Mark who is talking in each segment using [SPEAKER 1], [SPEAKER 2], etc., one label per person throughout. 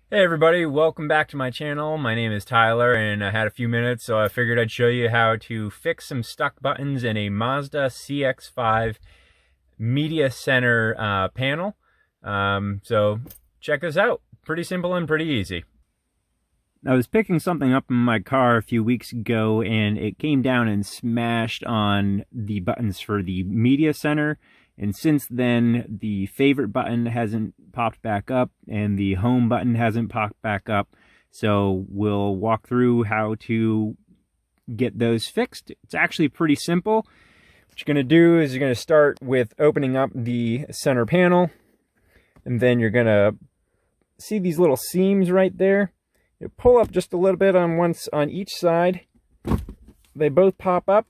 [SPEAKER 1] Hey everybody, welcome back to my channel. My name is Tyler and I had a few minutes, so I figured I'd show you how to fix some stuck buttons in a Mazda CX-5 media center panel. So check this out. Pretty simple and pretty easy. I was picking something up in my car a few weeks ago and it came down and smashed on the buttons for the media center. And since then, the favorite button hasn't popped back up and the home button hasn't popped back up. So we'll walk through how to get those fixed. It's actually pretty simple. What you're going to do is you're going to start with opening up the center panel. And then you're going to see these little seams right there. You pull up just a little bit on each side. They both pop up.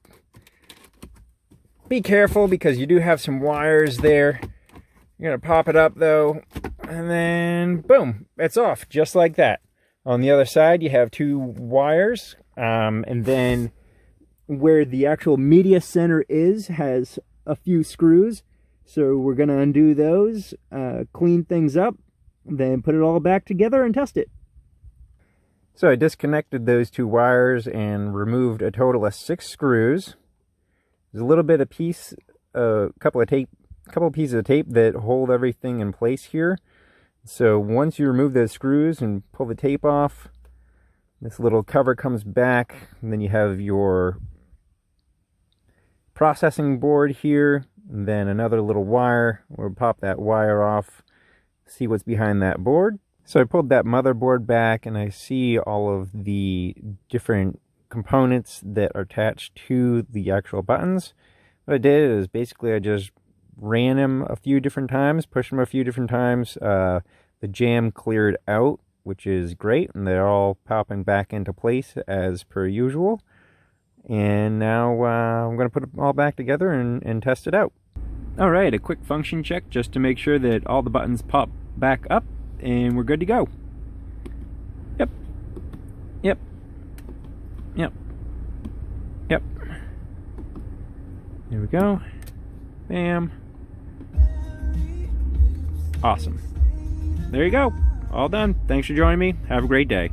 [SPEAKER 1] Be careful because you do have some wires there. You're going to pop it up though, and then boom, it's off just like that. On the other side, you have two wires, and then where the actual media center has a few screws. So we're going to undo those, clean things up, then put it all back together and test it. So I disconnected those two wires and removed a total of 6 screws. There's a little bit of couple of pieces of tape that hold everything in place here. So once you remove those screws and pull the tape off, this little cover comes back, and then you have your processing board here, and then another little wire. We'll pop that wire off, see what's behind that board. So I pulled that motherboard back and I see all of the different components that are attached to the actual buttons. What I did is basically I just ran them a few different times, pushed them a few different times. The jam cleared out, which is great, and they're all popping back into place as per usual. And now I'm going to put it all back together and test it out. Alright, a quick function check just to make sure that all the buttons pop back up and we're good to go. Yep. Yep. Yep. Yep. There we go. Bam. Awesome. There you go. All done. Thanks for joining me. Have a great day.